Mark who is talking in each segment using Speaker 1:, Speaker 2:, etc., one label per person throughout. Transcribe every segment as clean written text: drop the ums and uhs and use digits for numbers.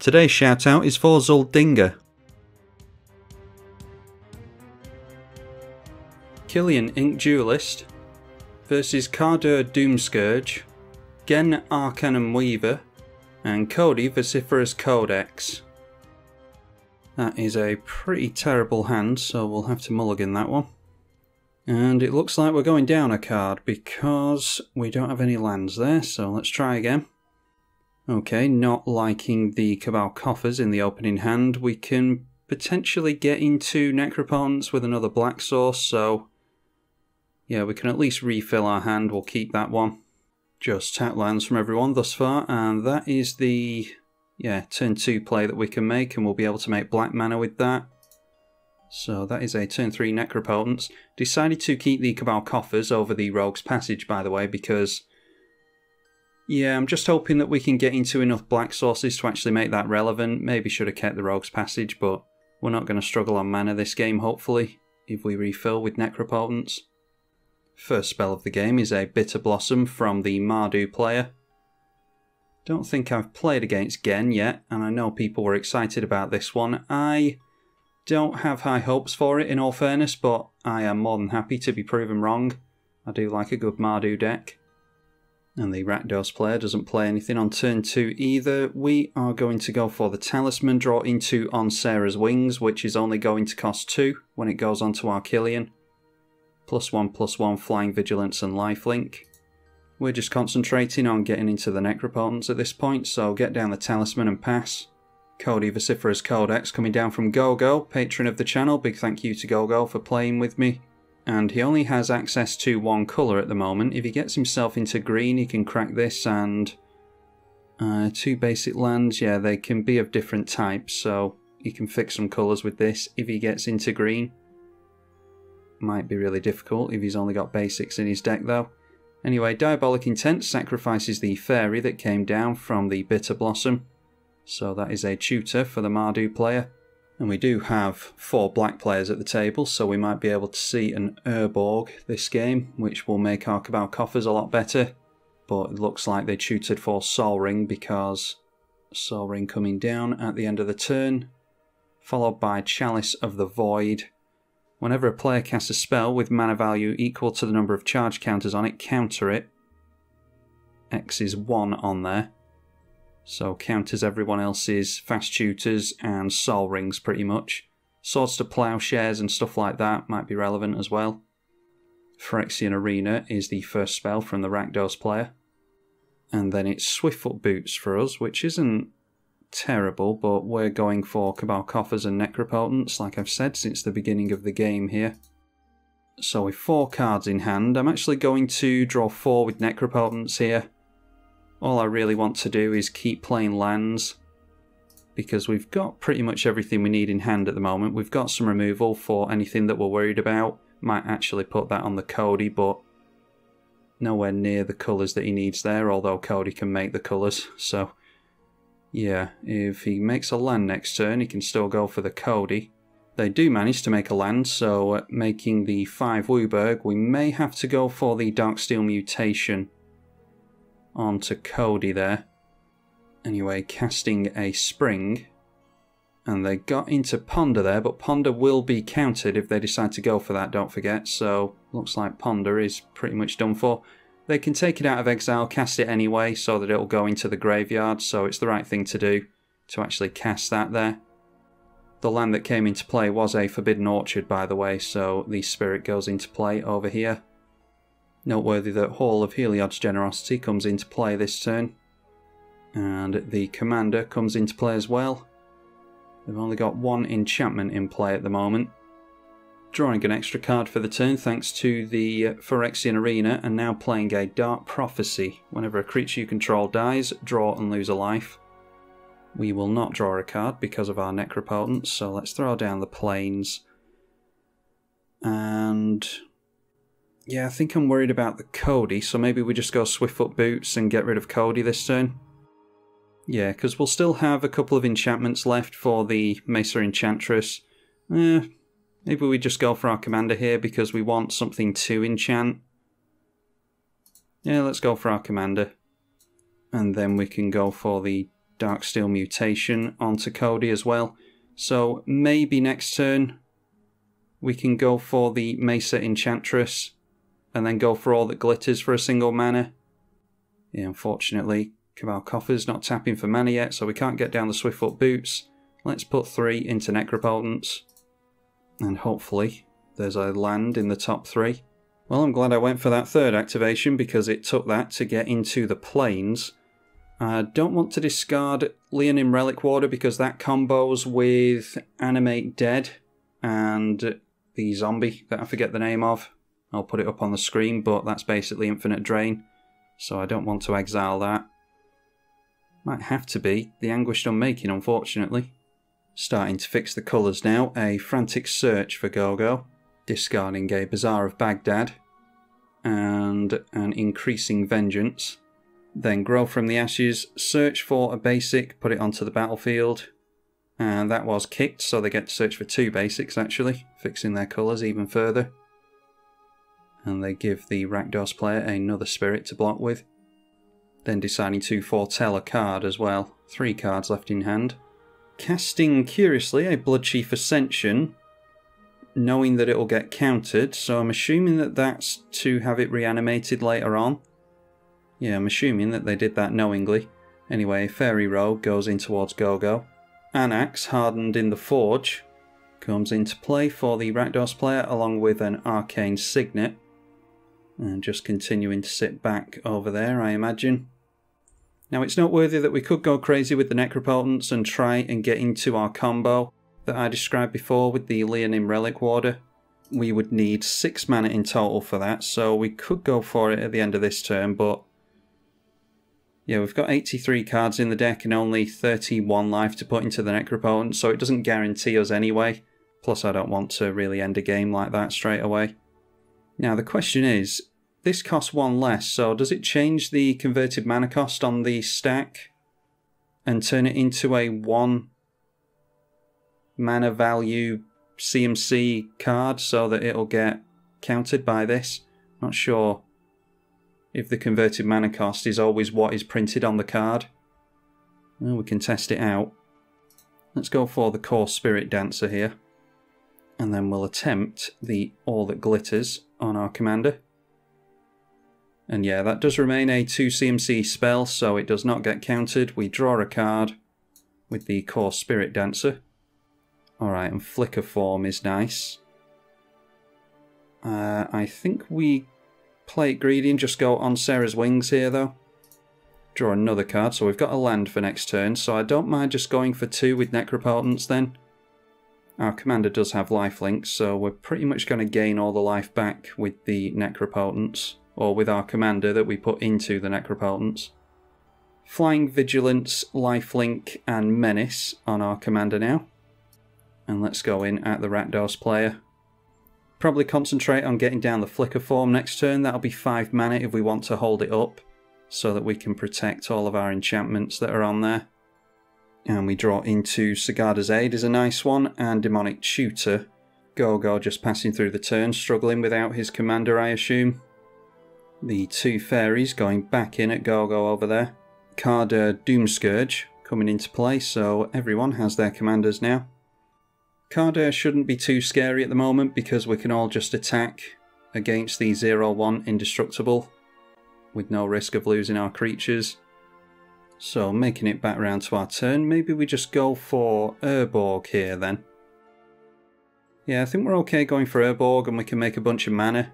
Speaker 1: Today's shout out is for Zuldinga. Killian Ink Duelist versus Cardur Doomscourge, Gen Arcanum Weaver, and Cody Vociferous Codex. That is a pretty terrible hand, so we'll have to mulligan that one. And it looks like we're going down a card because we don't have any lands there, so let's try again. Okay, not liking the Cabal Coffers in the opening hand. We can potentially get into Necropotence with another black source, so yeah, we can at least refill our hand. We'll keep that one. Just tap lands from everyone thus far, and that is the turn 2 play that we can make, and we'll be able to make black mana with that. So that is a turn 3 Necropotence. Decided to keep the Cabal Coffers over the Rogue's Passage, by the way, because yeah, I'm just hoping that we can get into enough black sources to actually make that relevant. Maybe should have kept the Rogue's Passage, but we're not going to struggle on mana this game, hopefully, if we refill with Necropotence. First spell of the game is a Bitter Blossom from the Mardu player. Don't think I've played against Gen yet, and I know people were excited about this one. I don't have high hopes for it, in all fairness, but I am more than happy to be proven wrong. I do like a good Mardu deck. And the Rakdos player doesn't play anything on turn 2 either. We are going to go for the Talisman, draw into On Sarah's Wings, which is only going to cost 2 when it goes onto our Killian. +1/+1 Flying Vigilance and Lifelink. We're just concentrating on getting into the Necropotence at this point, so get down the Talisman and pass. Cody Vociferous Codex coming down from Gogo, patron of the channel. Big thank you to Gogo for playing with me. And he only has access to one colour at the moment. If he gets himself into green, he can crack this and 2 basic lands. Yeah, they can be of different types, so he can fix some colours with this if he gets into green. Might be really difficult if he's only got basics in his deck though. Anyway, Diabolic Intent sacrifices the fairy that came down from the Bitter Blossom. So that is a tutor for the Mardu player. And we do have 4 black players at the table, so we might be able to see an Urborg this game, which will make our Cabal Coffers a lot better. But it looks like they tutored for Sol Ring because Sol Ring coming down at the end of the turn, followed by Chalice of the Void. Whenever a player casts a spell with mana value equal to the number of charge counters on it, counter it. X is 1 on there. So counters everyone else's fast tutors and Sol Rings pretty much. Swords to Plowshares and stuff like that might be relevant as well. Phyrexian Arena is the first spell from the Rakdos player. And then it's Swiftfoot Boots for us, which isn't terrible, but we're going for Cabal Coffers and Necropotence, like I've said since the beginning of the game here. So with 4 cards in hand, I'm actually going to draw 4 with Necropotence here. All I really want to do is keep playing lands, because we've got pretty much everything we need in hand at the moment. We've got some removal for anything that we're worried about. Might actually put that on the Cody, but nowhere near the colours that he needs there, although Cody can make the colours. So yeah, if he makes a land next turn, he can still go for the Cody. They do manage to make a land, so making the 5 WUBRG, we may have to go for the Darksteel Mutation onto Cody there. Anyway, casting a Spring, and they got into Ponder there, but Ponder will be countered if they decide to go for that, don't forget, so looks like Ponder is pretty much done for. They can take it out of exile, cast it anyway, so that it'll go into the graveyard, so it's the right thing to do, to actually cast that there. The land that came into play was a Forbidden Orchard, by the way, so the Spirit goes into play over here. Noteworthy that Hall of Heliod's Generosity comes into play this turn. And the Commander comes into play as well. They've only got 1 enchantment in play at the moment. Drawing an extra card for the turn thanks to the Phyrexian Arena, and now playing a Dark Prophecy. Whenever a creature you control dies, draw and lose a life. We will not draw a card because of our Necropotence, so let's throw down the Plains. And yeah, I think I'm worried about the Cody, so maybe we just go Swiftfoot Boots and get rid of Cody this turn. Yeah, because we'll still have a couple of enchantments left for the Mesa Enchantress. Maybe we just go for our Commander here because we want something to enchant. Yeah, let's go for our Commander. And then we can go for the Darksteel Mutation onto Cody as well. So maybe next turn we can go for the Mesa Enchantress and then go for all that glitters for a single mana. Yeah, unfortunately, Cabal Coffer's not tapping for mana yet, so we can't get down the Swiftfoot Boots. Let's put 3 into Necropotence. And hopefully there's a land in the top 3. Well, I'm glad I went for that third activation because it took that to get into the Plains. I don't want to discard Leonin Relic Warder because that combos with Animate Dead and the zombie that I forget the name of. I'll put it up on the screen, but that's basically Infinite Drain, so I don't want to exile that. Might have to be the Anguished Unmaking, unfortunately. Starting to fix the colours now. A Frantic Search for Gogo, discarding a Bazaar of Baghdad, and an Increasing Vengeance. Then Grow from the Ashes, search for a basic, put it onto the battlefield. And that was kicked, so they get to search for 2 basics actually, fixing their colours even further. And they give the Rakdos player another spirit to block with. Then deciding to foretell a card as well. 3 cards left in hand. Casting, curiously, a Bloodchief Ascension, knowing that it will get countered, so I'm assuming that that's to have it reanimated later on. Yeah, I'm assuming that they did that knowingly. Anyway, Fairy Rogue goes in towards Gogo. Anax, hardened in the Forge, comes into play for the Rakdos player along with an Arcane Signet. And just continuing to sit back over there, I imagine. Now it's noteworthy that we could go crazy with the Necropotence and try and get into our combo that I described before with the Leonin Relic Warder. We would need 6 mana in total for that, so we could go for it at the end of this turn, but yeah, we've got 83 cards in the deck and only 31 life to put into the Necropotence, so it doesn't guarantee us anyway. Plus I don't want to really end a game like that straight away. Now the question is, this costs 1 less, so does it change the converted mana cost on the stack and turn it into a 1 mana value CMC card so that it'll get countered by this? Not sure if the converted mana cost is always what is printed on the card. Well, we can test it out. Let's go for the Core Spirit Dancer here. And then we'll attempt the All That Glitters on our commander. And yeah, that does remain a 2 CMC spell, so it does not get countered. We draw a card with the Core Spirit Dancer. Alright, and Flicker Form is nice. I think we play it greedy and just go on Sarah's Wings here, though. Draw another card, so we've got a land for next turn, so I don't mind just going for 2 with Necropotence then. Our commander does have lifelink, so we're pretty much going to gain all the life back with the Necropotence, or with our commander that we put into the Necropotence. Flying Vigilance, lifelink and Menace on our commander now. And let's go in at the Rakdos player. Probably concentrate on getting down the Flicker Form next turn. That'll be 5 mana if we want to hold it up, so that we can protect all of our enchantments that are on there. And we draw into Sigarda's Aid is a nice one, and Demonic Tutor. Gogo just passing through the turn, struggling without his commander, I assume. The 2 fairies going back in at Gogo over there. Kardur Doomscourge coming into play, so everyone has their commanders now. Kardur shouldn't be too scary at the moment because we can all just attack against the 0/1 Indestructible with no risk of losing our creatures. So making it back round to our turn, maybe we just go for Urborg here then. Yeah, I think we're okay going for Urborg and we can make a bunch of mana.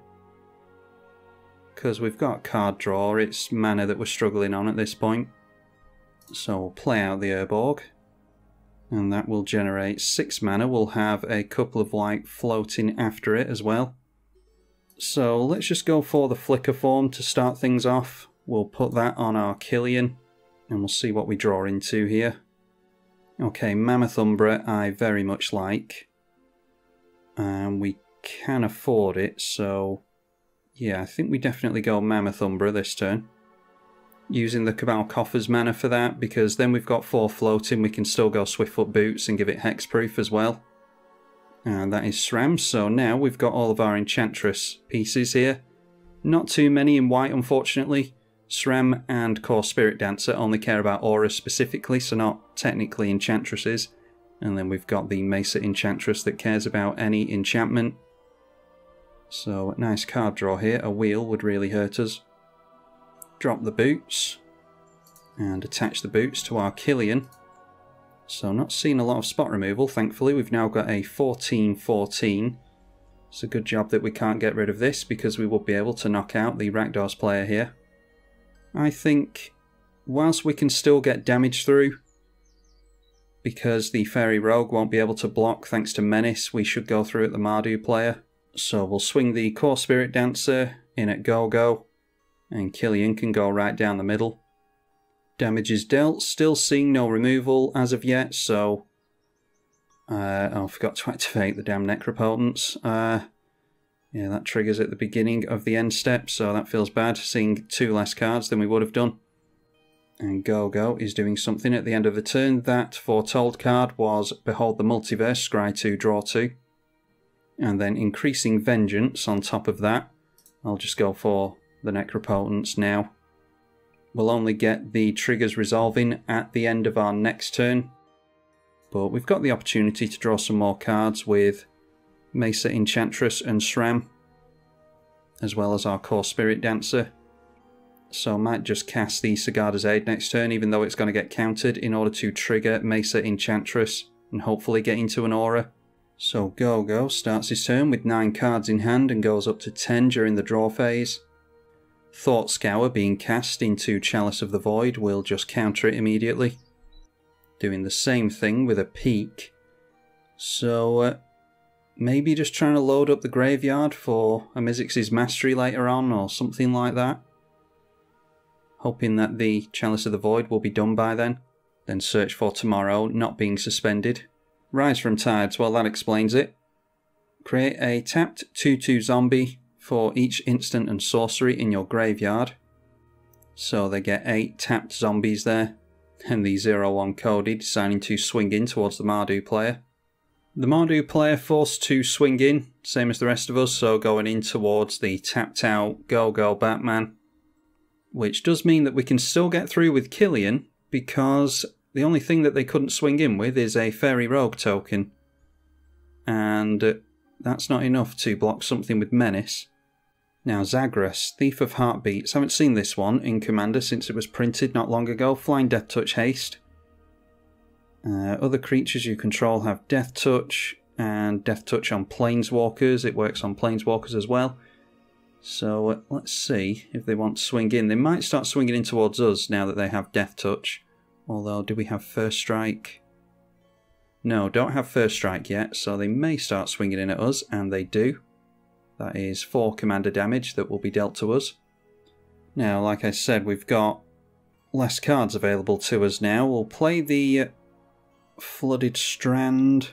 Speaker 1: Because we've got card draw, it's mana that we're struggling on at this point. So we'll play out the Urborg. And that will generate 6 mana. We'll have a couple of white floating after it as well. So let's just go for the Flicker Form to start things off. We'll put that on our Killian. And we'll see what we draw into here. Okay, Mammoth Umbra I very much like. And we can afford it, so yeah, I think we definitely go Mammoth Umbra this turn. Using the Cabal Coffer's mana for that, because then we've got 4 floating, we can still go Swiftfoot Boots and give it hexproof as well. And that is SRAM, so now we've got all of our Enchantress pieces here. Not too many in white, unfortunately. SRAM and Core Spirit Dancer only care about auras specifically, so not technically enchantresses. And then we've got the Mesa Enchantress that cares about any enchantment. So, nice card draw here. A wheel would really hurt us. Drop the boots. And attach the boots to our Killian. So, not seeing a lot of spot removal, thankfully. We've now got a 14-14. It's a good job that we can't get rid of this, because we would be able to knock out the Rakdos player here. I think, whilst we can still get damage through, because the Fairy Rogue won't be able to block thanks to Menace, we should go through at the Mardu player. So we'll swing the Core Spirit Dancer in at Go-Go, and Killian can go right down the middle. Damage is dealt, still seeing no removal as of yet, so... oh, I forgot to activate the damn Necropotence. Yeah, that triggers at the beginning of the end step, so that feels bad, seeing 2 less cards than we would have done. And Go-Go is doing something at the end of the turn. That foretold card was Behold the Multiverse, scry 2, draw 2. And then increasing Vengeance on top of that. I'll just go for the Necropotence now. We'll only get the triggers resolving at the end of our next turn. But we've got the opportunity to draw some more cards with Mesa Enchantress and SRAM, as well as our Core Spirit Dancer. So I might just cast the Sigarda's Aid next turn, even though it's going to get countered, in order to trigger Mesa Enchantress and hopefully get into an aura. So Go-Go starts his turn with 9 cards in hand and goes up to 10 during the draw phase. Thought Scour being cast into Chalice of the Void will just counter it immediately. Doing the same thing with a Peak. So maybe just trying to load up the graveyard for a Mizzix's Mastery later on or something like that. Hoping that the Chalice of the Void will be done by then. Then search for Tomorrow not being suspended. Rise from Tides, well that explains it. Create a tapped 2/2 zombie for each instant and sorcery in your graveyard. So they get 8 tapped zombies there. And the 0/1 Cody deciding to swing in towards the Mardu player. The Mardu player forced to swing in, same as the rest of us, so going in towards the tapped out Go-Go Batman. Which does mean that we can still get through with Killian, because the only thing that they couldn't swing in with is a Fairy Rogue token. And that's not enough to block something with Menace. Now Zagras, Thief of Heartbeats. I haven't seen this one in Commander since it was printed not long ago. Flying Death Touch Haste. Other creatures you control have Death Touch and Death Touch on Planeswalkers. It works on Planeswalkers as well. So let's see if they want to swing in. They might start swinging in towards us now that they have Death Touch. Although, do we have First Strike? No, don't have First Strike yet, so they may start swinging in at us, and they do. That is 4 commander damage that will be dealt to us. Now, like I said, we've got less cards available to us now. We'll play the Flooded Strand.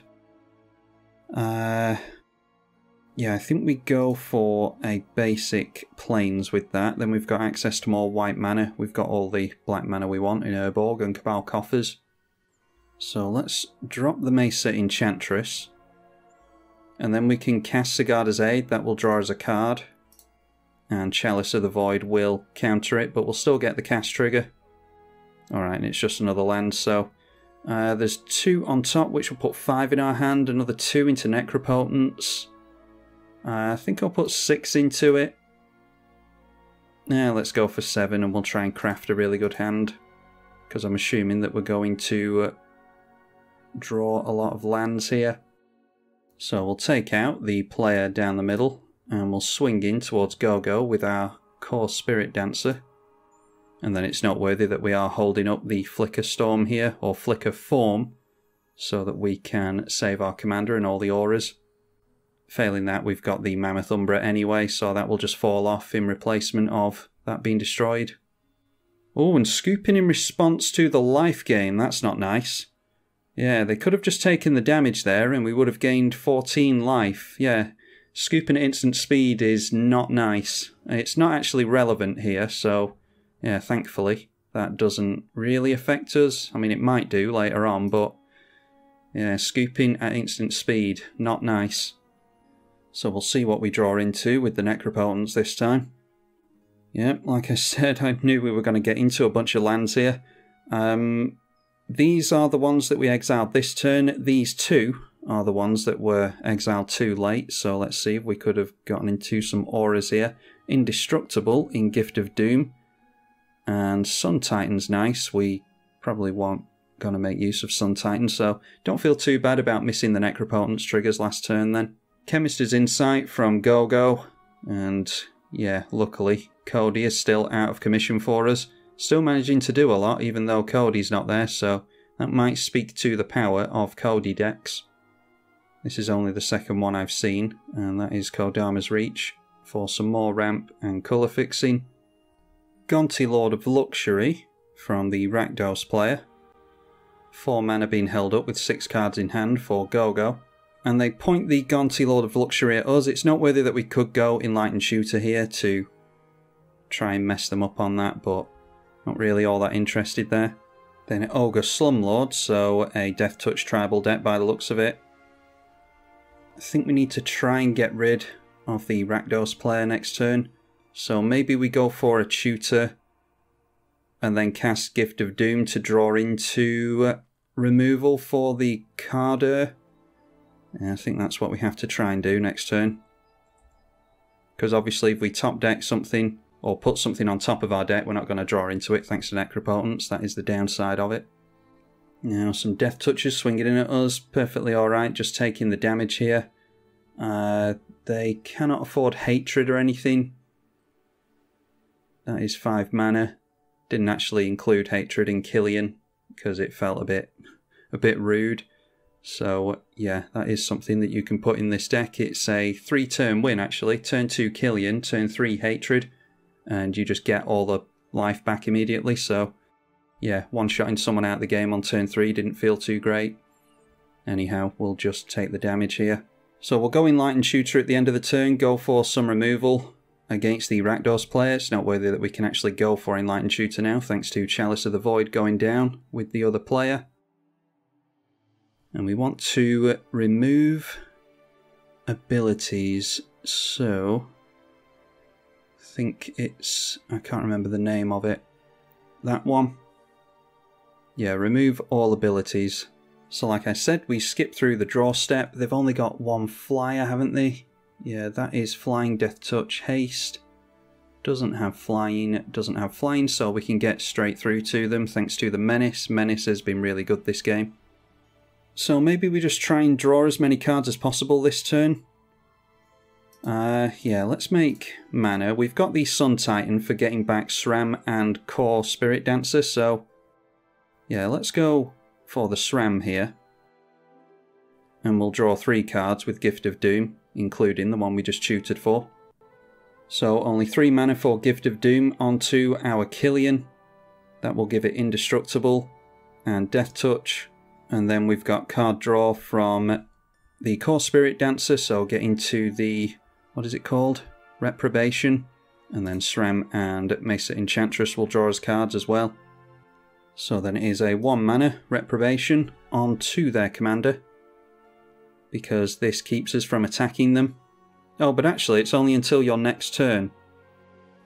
Speaker 1: Yeah, I think we go for a basic Plains with that. Then we've got access to more white mana. We've got all the black mana we want in Urborg and Cabal Coffers. So let's drop the Mesa Enchantress. And then we can cast Sigarda's Aid. That will draw us a card. And Chalice of the Void will counter it, but we'll still get the cast trigger. Alright, and it's just another land, so... there's 2 on top, which will put 5 in our hand. Another 2 into Necropotence. I think I'll put 6 into it. Yeah, let's go for 7 and we'll try and craft a really good hand. Because I'm assuming that we're going to draw a lot of lands here. So we'll take out the player down the middle and we'll swing in towards Go-Go with our Core Spirit Dancer. And then it's noteworthy that we are holding up the Flicker Storm here, or Flicker Form, so that we can save our commander and all the auras. Failing that, we've got the Mammoth Umbra anyway, so that will just fall off in replacement of that being destroyed. Oh, and scooping in response to the life gain, that's not nice. Yeah, they could have just taken the damage there and we would have gained 14 life. Yeah, scooping at instant speed is not nice. It's not actually relevant here, so yeah, thankfully that doesn't really affect us. I mean, it might do later on, but yeah, scooping at instant speed, not nice. So we'll see what we draw into with the Necropotence this time. Yeah, like I said, I knew we were going to get into a bunch of lands here. These are the ones that we exiled this turn. These two are the ones that were exiled too late. So let's see if we could have gotten into some auras here. Indestructible in Gift of Doom. And Sun Titan's nice. We probably won't going to make use of Sun Titan, so don't feel too bad about missing the Necropotence triggers last turn then. Chemist's Insight from Gogo, and yeah, luckily Cody is still out of commission for us. Still managing to do a lot even though Cody's not there, so that might speak to the power of Cody decks. This is only the second one I've seen, and that is Kodama's Reach for some more ramp and colour fixing. Gonti Lord of Luxury from the Rakdos player. 4 mana being held up with 6 cards in hand for Gogo. And they point the Gonti Lord of Luxury at us. It's noteworthy that we could go Enlightened Shooter here to try and mess them up on that, but not really all that interested there. Then Ogre Slumlord, so a Death Touch tribal deck by the looks of it. I think we need to try and get rid of the Rakdos player next turn. So maybe we go for a tutor and then cast Gift of Doom to draw into removal for the Carder. Yeah, I think that's what we have to try and do next turn. Because obviously if we top deck something or put something on top of our deck, we're not going to draw into it thanks to Necropotence. That is the downside of it. Now some Death Touches swinging in at us. Perfectly alright, just taking the damage here. They cannot afford Hatred or anything. That is 5 mana. Didn't actually include Hatred in Killian because it felt a bit rude. So yeah, that is something that you can put in this deck. It's a 3-turn win actually. Turn 2 Killian, turn 3 Hatred, and you just get all the life back immediately. So yeah, one-shotting someone out of the game on turn 3 didn't feel too great. Anyhow, we'll just take the damage here. So we'll go Enlightened Shooter at the end of the turn, go for some removal against the Rakdos player. It's noteworthy that we can actually go for Enlightened Shooter now, thanks to Chalice of the Void going down with the other player. And we want to remove abilities, so I think it's, I can't remember the name of it, that one. Yeah, remove all abilities. So like I said, we skip through the draw step. They've only got 1 flyer, haven't they? Yeah, that is Flying, Death Touch, Haste. Doesn't have flying, so we can get straight through to them thanks to the Menace. Menace has been really good this game. So maybe we just try and draw as many cards as possible this turn. Yeah, let's make mana. We've got the Sun Titan for getting back SRAM and Core Spirit Dancer, so yeah, let's go for the SRAM here. And we'll draw 3 cards with Gift of Doom, including the one we just tutored for. So only 3 mana for Gift of Doom onto our Killian. That will give it Indestructible and Death Touch. And then we've got card draw from the Core Spirit Dancer, so get into the, what is it called? Reprobation. And then SRAM and Mesa Enchantress will draw us cards as well. So then it is a 1 mana Reprobation onto their commander, because this keeps us from attacking them. Oh, but actually it's only until your next turn.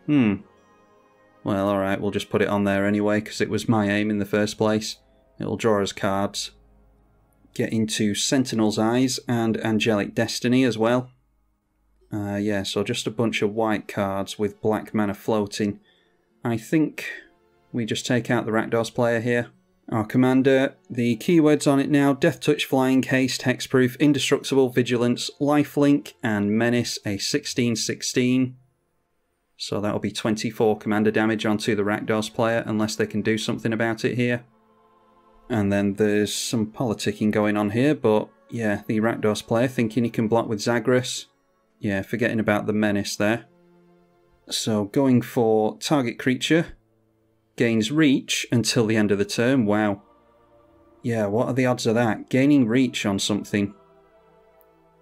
Speaker 1: Well, alright, we'll just put it on there anyway, because it was my aim in the first place. It'll draw us cards. Get into Sentinel's Eyes and Angelic Destiny as well. Yeah, so just a bunch of white cards with black mana floating. I think we just take out the Rakdos player here. Our commander, the keywords on it now: Death Touch, Flying, Haste, Hexproof, Indestructible, Vigilance, Lifelink, and Menace, a 16/16. So that'll be 24 commander damage onto the Rakdos player, unless they can do something about it here. And then there's some politicking going on here, but yeah, the Rakdos player thinking he can block with Zagras. Yeah, forgetting about the Menace there. So going for target creature. Gains reach until the end of the turn. Wow. Yeah, what are the odds of that? Gaining reach on something.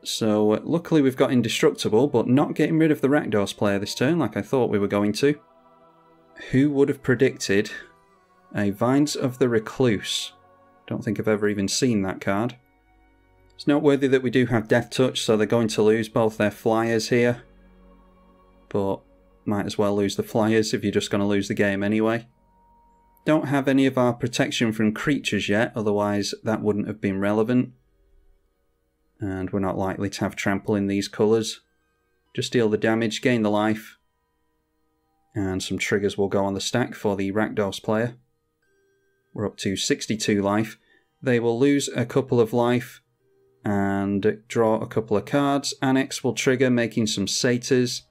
Speaker 1: So luckily we've got Indestructible, but not getting rid of the Rakdos player this turn like I thought we were going to. Who would have predicted a Vines of the Recluse? Don't think I've ever even seen that card. It's noteworthy that we do have Death Touch, so they're going to lose both their flyers here. But might as well lose the flyers if you're just going to lose the game anyway. Don't have any of our protection from creatures yet, otherwise that wouldn't have been relevant. And we're not likely to have trample in these colours. Just deal the damage, gain the life. And some triggers will go on the stack for the Rakdos player. We're up to 62 life. They will lose a couple of life and draw a couple of cards. Annex will trigger, making some satyrs.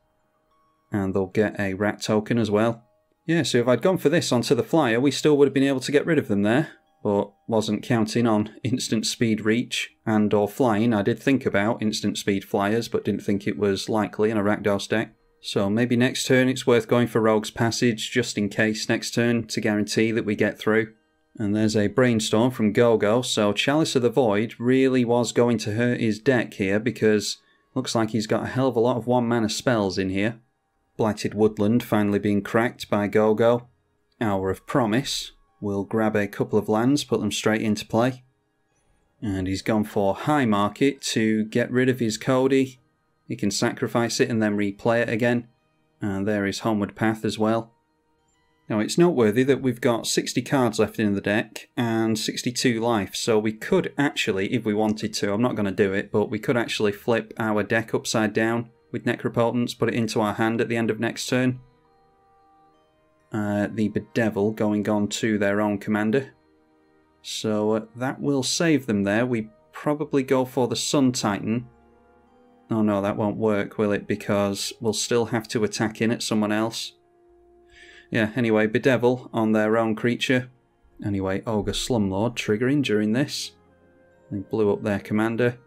Speaker 1: And they'll get a rat token as well. Yeah, so if I'd gone for this onto the flyer, we still would have been able to get rid of them there. But wasn't counting on instant speed reach and or flying. I did think about instant speed flyers, but didn't think it was likely in a Rakdos deck. So maybe next turn it's worth going for Rogue's Passage, just in case next turn, to guarantee that we get through. And there's a Brainstorm from Gogo, so Chalice of the Void really was going to hurt his deck here, because looks like he's got a hell of a lot of 1-mana spells in here. Blighted Woodland finally being cracked by Gogo. Hour of Promise. We'll grab a couple of lands, put them straight into play. And he's gone for High Market to get rid of his Cody. He can sacrifice it and then replay it again. And there is Homeward Path as well. Now it's noteworthy that we've got 60 cards left in the deck and 62 life, so we could actually, if we wanted to, I'm not going to do it, but we could actually flip our deck upside down with Necropotence, put it into our hand at the end of next turn. The Bedevil going on to their own commander. So that will save them there. We probably go for the Sun Titan. Oh no, that won't work, will it? Because we'll still have to attack in at someone else. Yeah, anyway, Bedevil on their own creature. Anyway, Ogre Slumlord triggering during this. They blew up their commander.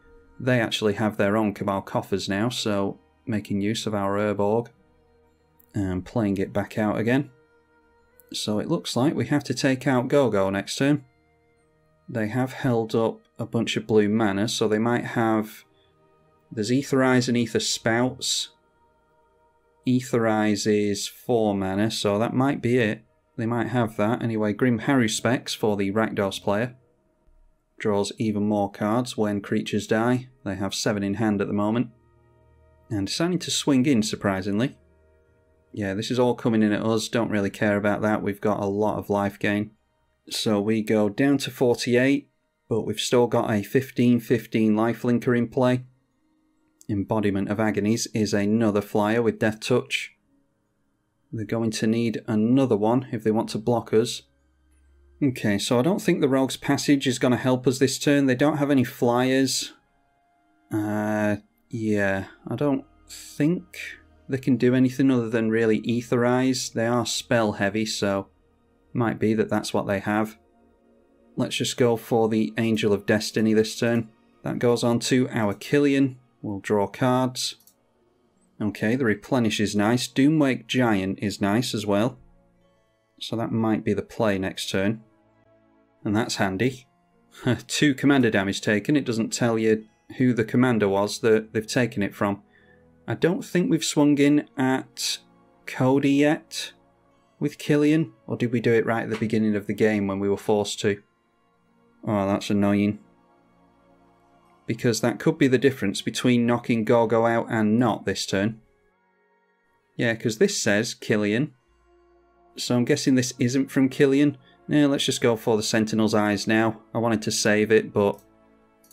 Speaker 1: They actually have their own Cabal Coffers now, so making use of our Urborg. And playing it back out again. So it looks like we have to take out Gogo next turn. They have held up a bunch of blue mana, so they might have... There's Aetherize and Aether Spouts. Aetherize is 4 mana, so that might be it. They might have that. Anyway, Grim Haruspex for the Rakdos player. Draws even more cards when creatures die. They have 7 in hand at the moment. And deciding to swing in, surprisingly. Yeah, this is all coming in at us. Don't really care about that. We've got a lot of life gain. So we go down to 48, but we've still got a 15-15 lifelinker in play. Embodiment of Agonies is another flyer with Death Touch. They're going to need another one if they want to block us. Okay, so I don't think the Rogue's Passage is going to help us this turn. They don't have any flyers. Yeah, I don't think they can do anything other than really Aetherize. They are spell heavy, so might be that that's what they have. Let's just go for the Angel of Destiny this turn. That goes on to our Killian. We'll draw cards. Okay, the Replenish is nice. Doomwake Giant is nice as well. So that might be the play next turn. And that's handy. 2 commander damage taken. It doesn't tell you who the commander was that they've taken it from. I don't think we've swung in at Cody yet with Killian. Or did we do it right at the beginning of the game when we were forced to? Oh, that's annoying. Because that could be the difference between knocking Gogo out and not this turn. Yeah, because this says Killian. So I'm guessing this isn't from Killian. Yeah, let's just go for the Sentinel's Eyes now. I wanted to save it, but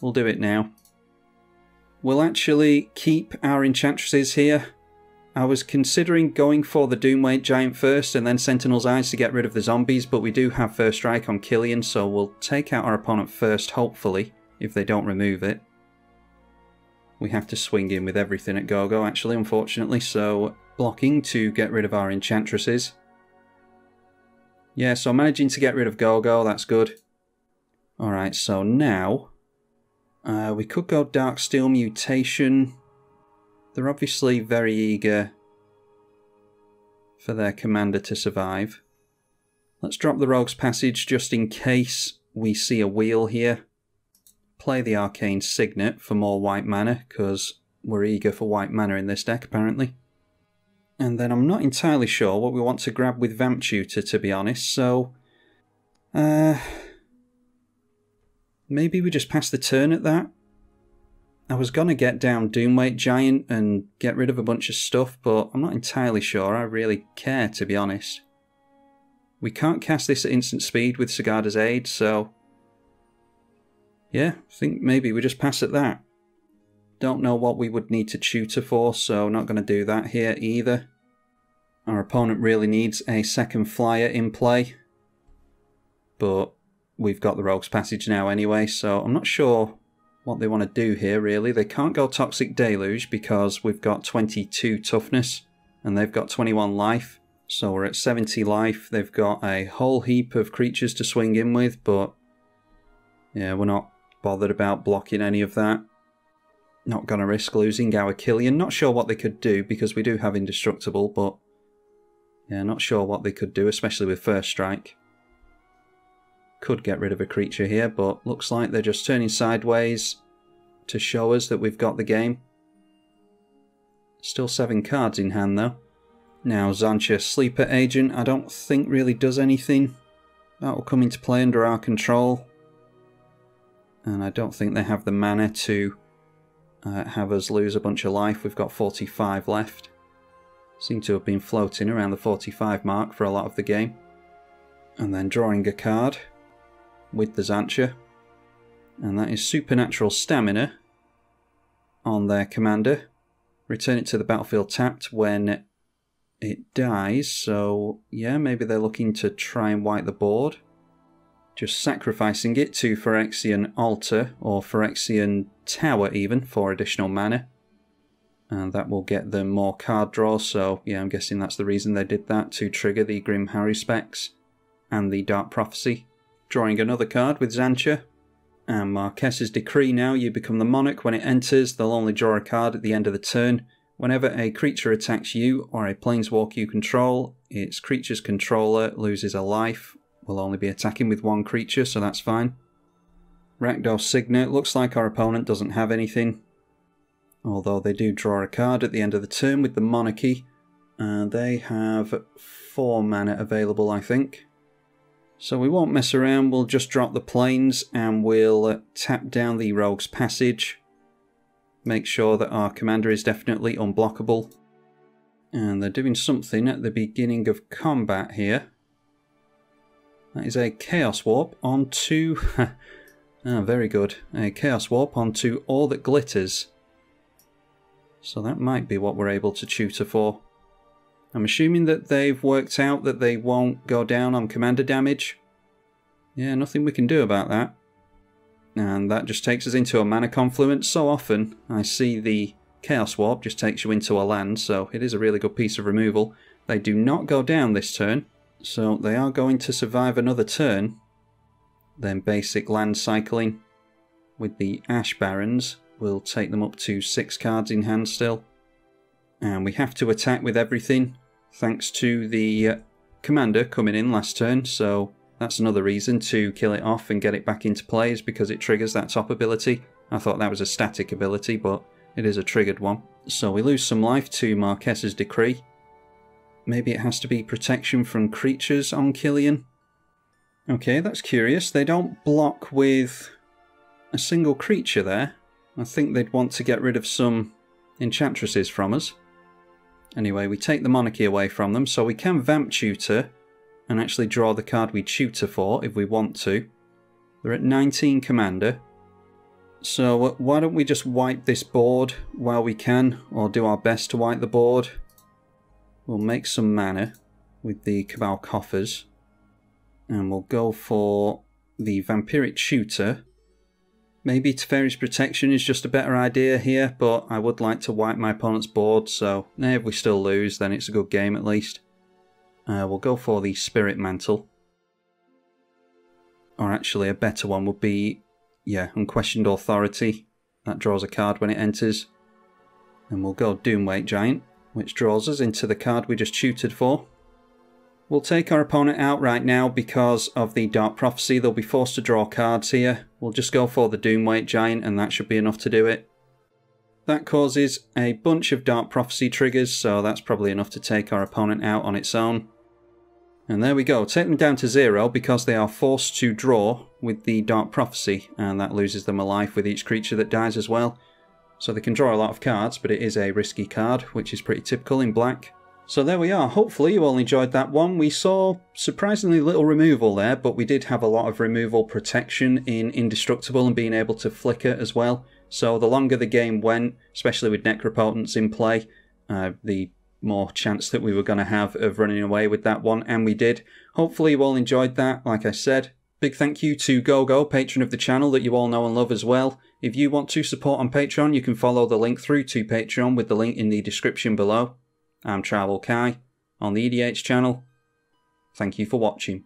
Speaker 1: we'll do it now. We'll actually keep our Enchantresses here. I was considering going for the Doomwake Giant first and then Sentinel's Eyes to get rid of the zombies, but we do have First Strike on Killian, so we'll take out our opponent first, hopefully, if they don't remove it. We have to swing in with everything at Gogo, actually, unfortunately, so blocking to get rid of our Enchantresses. Yeah, so managing to get rid of Gogo, that's good. Alright, so now we could go Darksteel Mutation. They're obviously very eager for their commander to survive. Let's drop the Rogue's Passage just in case we see a wheel here. Play the Arcane Signet for more white mana, because we're eager for white mana in this deck, apparently. And then I'm not entirely sure what we want to grab with Vamp Tutor, to be honest, so... maybe we just pass the turn at that? I was going to get down Doomweight Giant and get rid of a bunch of stuff, but I'm not entirely sure I really care, to be honest. We can't cast this at instant speed with Sigarda's aid, so yeah, I think maybe we just pass at that. Don't know what we would need to tutor for, so not going to do that here either. Our opponent really needs a second flyer in play, but we've got the Rogue's Passage now anyway, so I'm not sure what they want to do here really. They can't go Toxic Deluge because we've got 22 toughness and they've got 21 life. So we're at 70 life. They've got a whole heap of creatures to swing in with, but yeah, we're not bothered about blocking any of that. Not going to risk losing our Killian. Not sure what they could do because we do have Indestructible, but yeah, not sure what they could do, especially with First Strike. Could get rid of a creature here, but looks like they're just turning sideways to show us that we've got the game. Still 7 cards in hand though. Now Zancha Sleeper Agent, I don't think really does anything. That will come into play under our control. And I don't think they have the mana to have us lose a bunch of life. We've got 45 left. Seem to have been floating around the 45 mark for a lot of the game. And then drawing a card with the Zancha, and that is Supernatural Stamina on their commander. Return it to the battlefield tapped when it dies, so yeah, maybe they're looking to try and wipe the board. Just sacrificing it to Phyrexian Altar or Phyrexian Tower even for additional mana, and that will get them more card draw, so yeah, I'm guessing that's the reason they did that, to trigger the Grim Haruspex and the Dark Prophecy. Drawing another card with Zancha. And Marquess's Decree now, you become the Monarch. When it enters, they'll only draw a card at the end of the turn. Whenever a creature attacks you or a Planeswalker you control, its creature's controller loses a life. We'll only be attacking with one creature, so that's fine. Rakdos Signet, looks like our opponent doesn't have anything. Although they do draw a card at the end of the turn with the Monarchy. And they have 4 mana available, I think. So we won't mess around, we'll just drop the planes and we'll tap down the Rogue's Passage. Make sure that our commander is definitely unblockable. And they're doing something at the beginning of combat here. That is a Chaos Warp onto... very good. A Chaos Warp onto All That Glitters. So that might be what we're able to tutor for. I'm assuming that they've worked out that they won't go down on commander damage. Yeah, nothing we can do about that. And that just takes us into a mana confluence. So often I see the Chaos Warp just takes you into a land, so it is a really good piece of removal. They do not go down this turn, so they are going to survive another turn. Then basic land cycling with the Ash Barrens will take them up to 6 cards in hand still. And we have to attack with everything, thanks to the commander coming in last turn, so that's another reason to kill it off and get it back into play, is because it triggers that top ability. I thought that was a static ability, but it is a triggered one. So we lose some life to Marquess's Decree. Maybe it has to be protection from creatures on Killian. Okay, that's curious. They don't block with a single creature there. I think they'd want to get rid of some enchantresses from us. Anyway, we take the Monarchy away from them, so we can Vamp Tutor and actually draw the card we tutor for if we want to. They're at 19 commander. So why don't we just wipe this board while we can, or do our best to wipe the board. We'll make some mana with the Cabal Coffers, and we'll go for the Vampiric Tutor. Maybe Teferi's Protection is just a better idea here, but I would like to wipe my opponent's board, so if we still lose, then it's a good game at least. We'll go for the Spirit Mantle. Or actually, a better one would be, yeah, Unquestioned Authority. That draws a card when it enters. And we'll go Doomweight Giant, which draws us into the card we just tutored for. We'll take our opponent out right now because of the Dark Prophecy. They'll be forced to draw cards here. We'll just go for the Doomweight Giant and that should be enough to do it. That causes a bunch of Dark Prophecy triggers, so that's probably enough to take our opponent out on its own. And there we go, take them down to 0 because they are forced to draw with the Dark Prophecy, and that loses them a life with each creature that dies as well. So they can draw a lot of cards, but it is a risky card, which is pretty typical in black. So there we are. Hopefully you all enjoyed that one. We saw surprisingly little removal there, but we did have a lot of removal protection in Indestructible and being able to flicker as well. So the longer the game went, especially with Necropotence in play, the more chance that we were going to have of running away with that one, and we did. Hopefully you all enjoyed that, like I said. Big thank you to GoGo, patron of the channel that you all know and love as well. If you want to support on Patreon, you can follow the link through to Patreon with the link in the description below. I'm Travel Kai on the EDH channel. Thank you for watching.